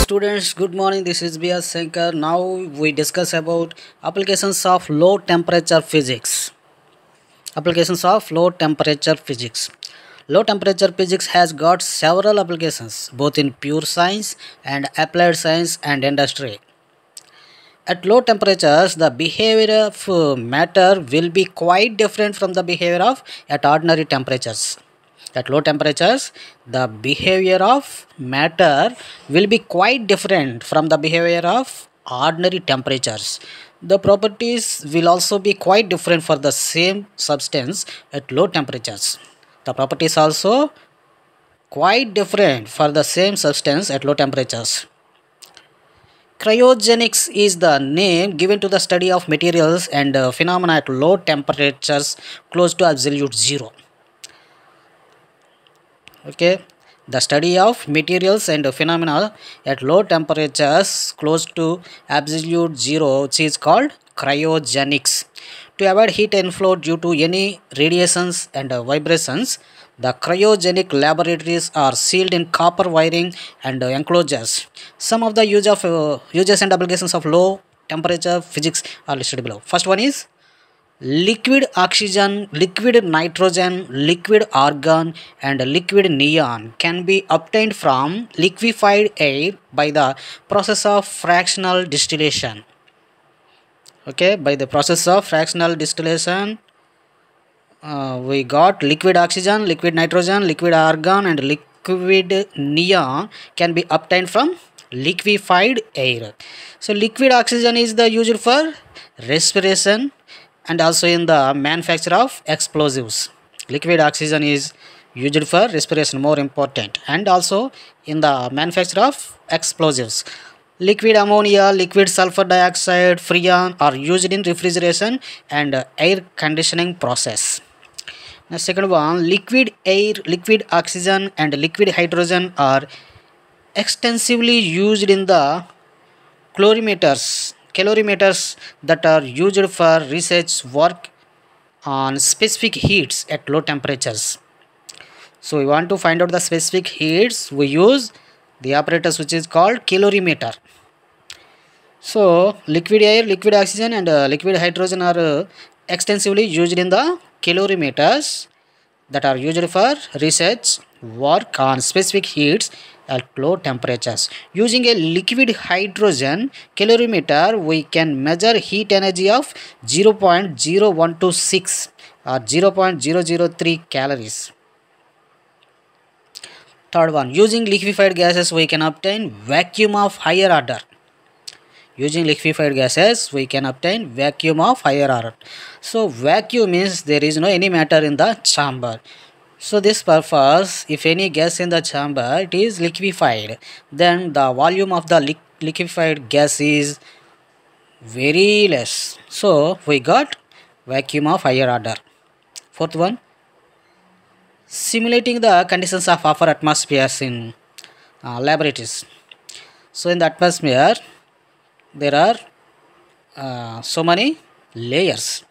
students, good morning. This is B.S. Shankar. Now we discuss about applications of low temperature physics. Applications of low temperature physics. Low temperature physics has got several applications both in pure science and applied science and industry. At low temperatures, the behavior of matter will be quite different from the behavior of at ordinary temperatures. At low temperatures, the behavior of matter will be quite different from the behavior of ordinary temperatures. The properties will also be quite different for the same substance at low temperatures. The properties also quite different for the same substance at low temperatures. Cryogenics is the name given to the study of materials and phenomena at low temperatures close to absolute zero. Okay, the study of materials and phenomena at low temperatures close to absolute zero, which is called cryogenics. To avoid heat inflow due to any radiations and vibrations, the cryogenic laboratories are sealed in copper wiring and enclosures. Some of the uses and applications of low temperature physics are listed below. First one is liquid oxygen, liquid nitrogen, liquid argon, and liquid neon can be obtained from liquefied air by the process of fractional distillation. Okay, by the process of fractional distillation, we got liquid oxygen, liquid nitrogen, liquid argon, and liquid neon can be obtained from liquefied air. So liquid oxygen is the used for respiration and also in the manufacture of explosives. Liquid oxygen is used for respiration, more important, and also in the manufacture of explosives. Liquid ammonia, liquid sulfur dioxide, freon are used in refrigeration and air conditioning process. Now second one, liquid air, liquid oxygen and liquid hydrogen are extensively used in the calorimeters that are used for research work on specific heats at low temperatures. So we want to find out the specific heats, we use the apparatus which is called calorimeter. So liquid air, liquid oxygen and liquid hydrogen are extensively used in the calorimeters that are used for research work on specific heats at low temperatures. Using a liquid hydrogen calorimeter, we can measure heat energy of 0.0126 or 0.003 calories. Third one, using liquefied gases, we can obtain vacuum of higher order. Using liquefied gases, we can obtain vacuum of higher order. So vacuum means there is no any matter in the chamber. So this purpose, if any gas in the chamber, it is liquefied, then the volume of the liquefied gas is very less. So we got vacuum of higher order. Fourth one, simulating the conditions of upper atmospheres in laboratories. So in the atmosphere, there are so many layers: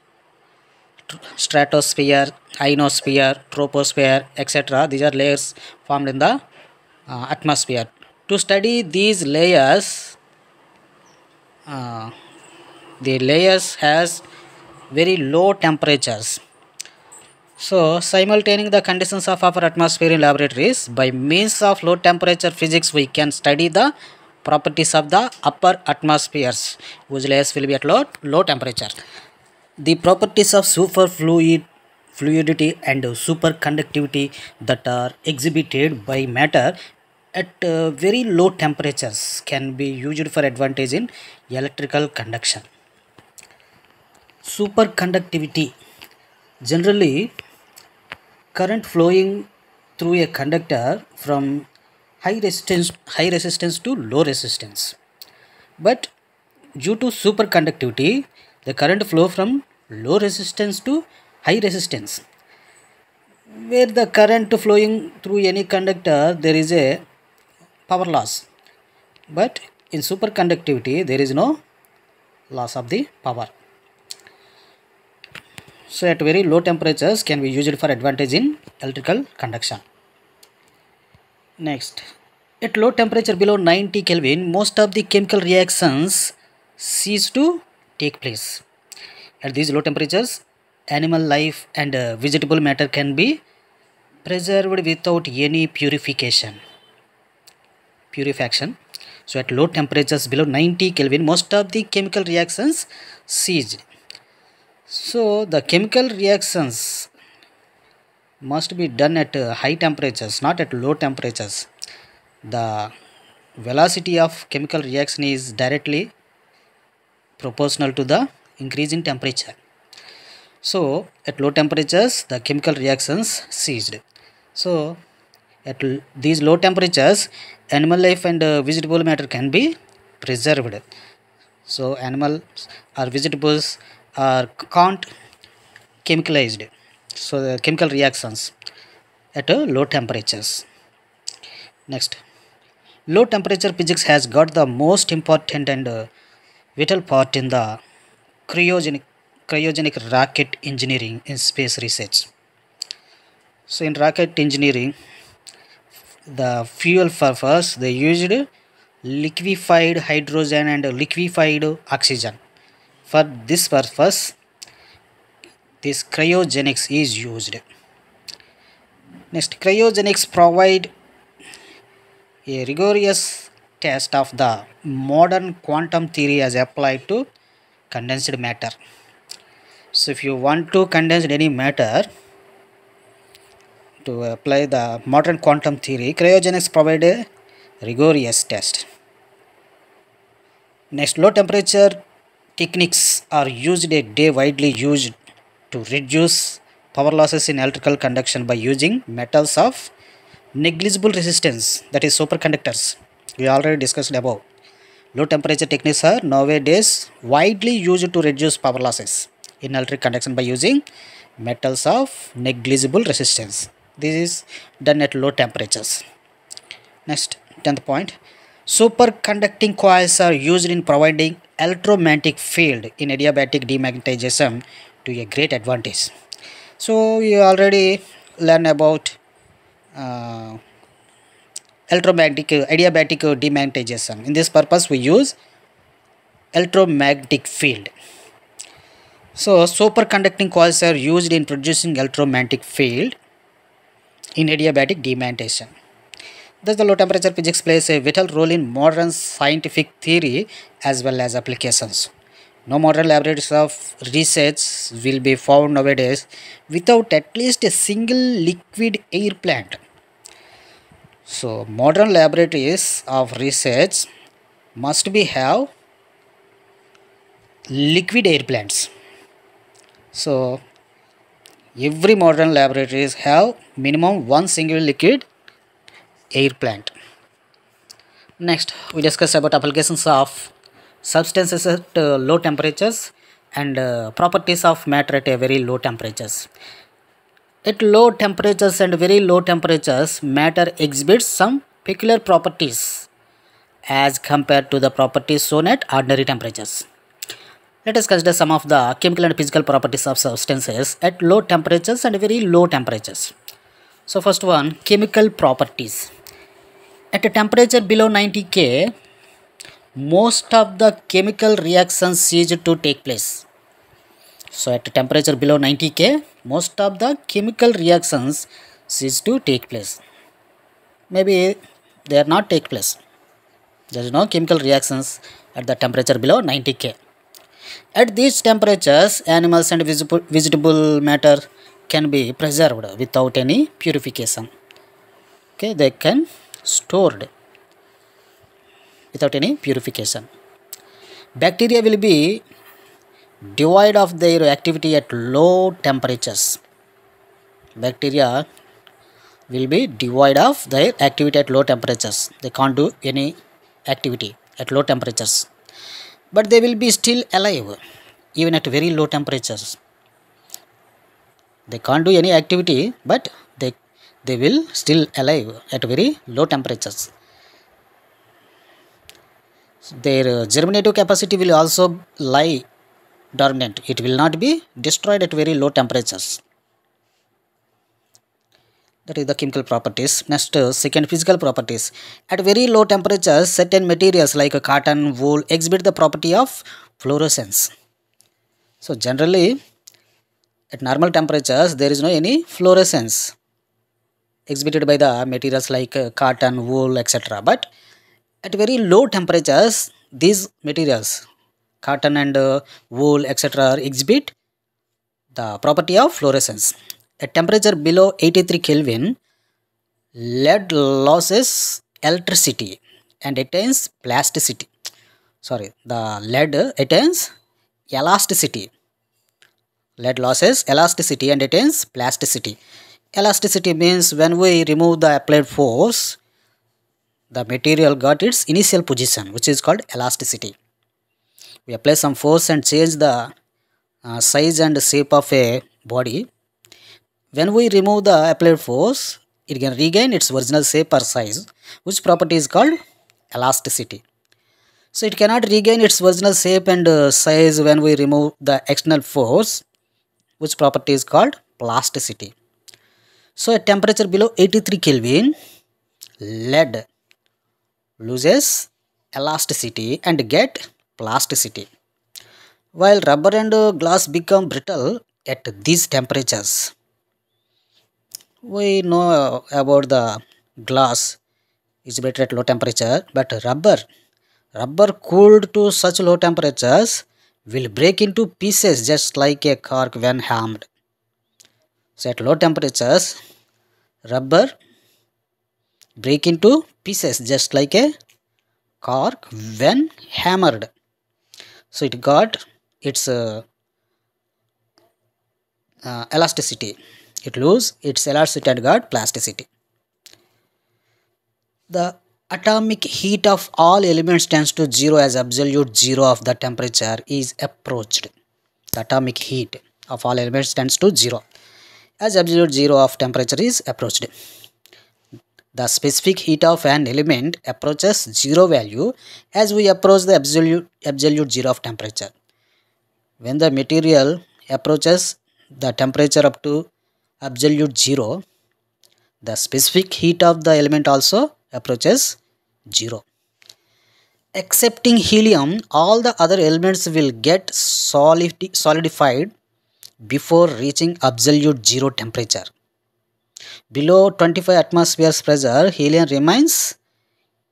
stratosphere, ionosphere, troposphere, etc. These are layers formed in the atmosphere. To study these layers, the layers has very low temperatures. So simultaneing the conditions of upper atmosphere in laboratories, by means of low temperature physics, we can study the properties of the upper atmospheres whose layers will be at low temperature. The properties of superfluidity and superconductivity that are exhibited by matter at very low temperatures can be used for advantage in electrical conduction. Superconductivity, generally current flowing through a conductor from high resistance to low resistance. But due to superconductivity, the current flow from low resistance to high resistance. Where the current flowing through any conductor, there is a power loss. But in superconductivity, there is no loss of the power. So at very low temperatures can be used for advantage in electrical conduction. Next, At low temperature below 90 Kelvin, most of the chemical reactions cease to take place. At these low temperatures, animal life and vegetable matter can be preserved without any purification. So at low temperatures below 90 Kelvin, most of the chemical reactions ceased. So the chemical reactions must be done at high temperatures, not at low temperatures. The velocity of chemical reaction is directly proportional to the increase in temperature. So at low temperatures, the chemical reactions ceased. So at these low temperatures, animal life and vegetable matter can be preserved. So animals or vegetables are can't chemicalized. So the chemical reactions at low temperatures. Next, low temperature physics has got the most important and vital part in the cryogenic cryogenic rocket engineering in space research. So in rocket engineering, the fuel purpose they used liquefied hydrogen and liquefied oxygen. For this purpose, this cryogenics is used. Next, cryogenics provide a rigorous test of the modern quantum theory as applied to condensed matter. So if you want to condense any matter to apply the modern quantum theory, cryogenics provide a rigorous test. Next, low temperature techniques are used a day widely used to reduce power losses in electrical conduction by using metals of negligible resistance, that is superconductors. We already discussed above. Low temperature techniques are nowadays widely used to reduce power losses in electric conduction by using metals of negligible resistance. This is done at low temperatures. Next, 10th point. Superconducting coils are used in providing electromagnetic field in adiabatic demagnetization to a great advantage. So you already learn about uh, electromagnetic adiabatic demagnetization. In this purpose, we use electromagnetic field. So superconducting coils are used in producing electromagnetic field in adiabatic demagnetization. Thus, the low temperature physics plays a vital role in modern scientific theory as well as applications. No modern laboratories of research will be found nowadays without at least a single liquid air plant. So, modern laboratories of research must be have liquid air plants. So, every modern laboratories have minimum one single liquid air plant. Next, we discuss about applications of substances at low temperatures and properties of matter at a very low temperatures. At low temperatures and very low temperatures, matter exhibits some peculiar properties as compared to the properties shown at ordinary temperatures. Let us consider some of the chemical and physical properties of substances at low temperatures and very low temperatures. So first one, chemical properties. At a temperature below 90 K, most of the chemical reactions cease to take place. So at a temperature below 90 K, most of the chemical reactions cease to take place. Maybe they are not take place. There is no chemical reactions at the temperature below 90 K. At these temperatures, animals and vegetable matter can be preserved without any purification. Okay, they can stored without any purification. Bacteria will be devoid of their activity at low temperatures. Bacteria will be devoid of their activity at low temperatures. They can't do any activity at low temperatures. But they will be still alive even at very low temperatures. They can't do any activity, but they will still alive at very low temperatures. Their germinative capacity will also lie dormant. It will not be destroyed at very low temperatures. That is the chemical properties. Next, second, physical properties. At very low temperatures, certain materials like cotton, wool exhibit the property of fluorescence. So generally, at normal temperatures, there is no any fluorescence exhibited by the materials like cotton, wool, etc. But at very low temperatures, these materials, cotton and wool, etc., exhibit the property of fluorescence. At temperature below 83 Kelvin, lead loses electricity and attains plasticity. Sorry, the lead attains elasticity. Lead loses elasticity and attains plasticity. Elasticity means when we remove the applied force, the material got its initial position, which is called elasticity. We apply some force and change the size and shape of a body. When we remove the applied force, it can regain its original shape or size, which property is called elasticity. So it cannot regain its original shape and size when we remove the external force, which property is called plasticity. So at temperature below 83 Kelvin, lead loses elasticity and get plasticity, while rubber and glass become brittle at these temperatures. We know about the glass is better at low temperature, but rubber cooled to such low temperatures will break into pieces just like a cork when hammered. So at low temperatures, rubber break into pieces just like a cork when hammered. So it got its elasticity. It lose its elasticity and got plasticity. The atomic heat of all elements tends to zero as absolute zero of the temperature is approached. The atomic heat of all elements tends to zero as absolute zero of temperature is approached. The specific heat of an element approaches zero value as we approach the absolute zero of temperature. When the material approaches the temperature up to absolute zero, the specific heat of the element also approaches zero. Excepting helium, all the other elements will get solidified before reaching absolute zero temperature. Below 25 atmospheres pressure, helium remains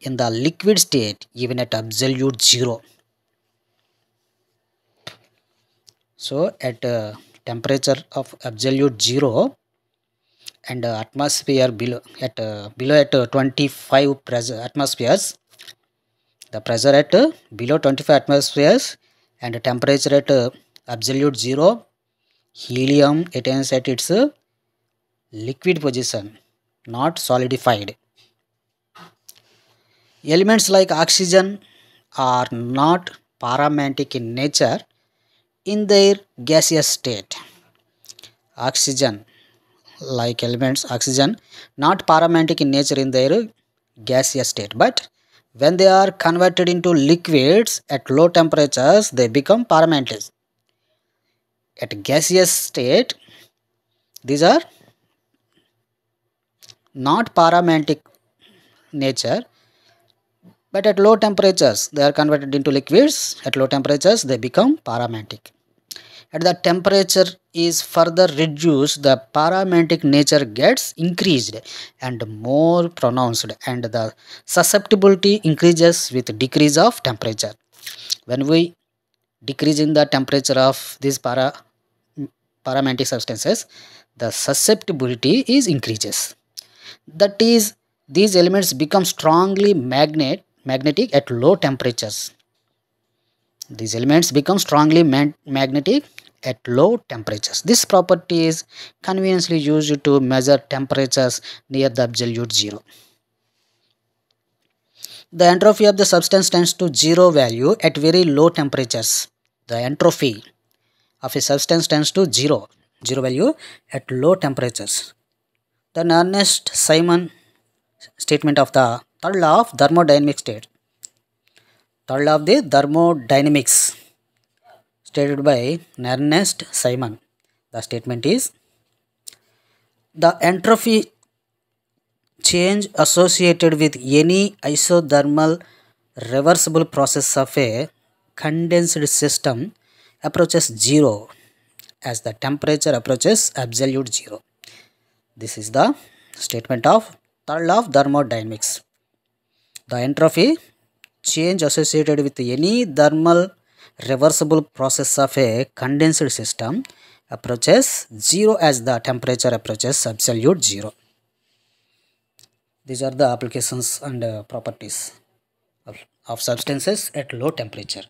in the liquid state even at absolute zero. So at temperature of absolute zero and atmosphere below at 25 pressure atmospheres, the pressure at below 25 atmospheres and temperature at absolute zero, helium attains at its liquid position, not solidified. Elements like oxygen are not paramagnetic in nature in their gaseous state. Oxygen, like elements, oxygen, not paramagnetic in nature in their gaseous state, but when they are converted into liquids at low temperatures, they become paramagnetic. At gaseous state, these are not paramagnetic nature, but at low temperatures they are converted into liquids. At low temperatures they become paramagnetic. As the temperature is further reduced, the paramagnetic nature gets increased and more pronounced, and the susceptibility increases with decrease of temperature. When we decrease in the temperature of these paramagnetic substances, the susceptibility is increases. That is, these elements become strongly magnetic at low temperatures. These elements become strongly magnetic at low temperatures. This property is conveniently used to measure temperatures near the absolute zero. The entropy of the substance tends to zero value at very low temperatures. The entropy of a substance tends to zero value at low temperatures. The Nernst-Simon statement of the third law of thermodynamics state. Third law of the thermodynamics stated by Nernst Simon. The statement is the entropy change associated with any isothermal reversible process of a condensed system approaches zero as the temperature approaches absolute zero. This is the statement of third law of thermodynamics. The entropy change associated with any thermal reversible process of a condensed system approaches zero as the temperature approaches absolute zero. These are the applications and properties of substances at low temperature.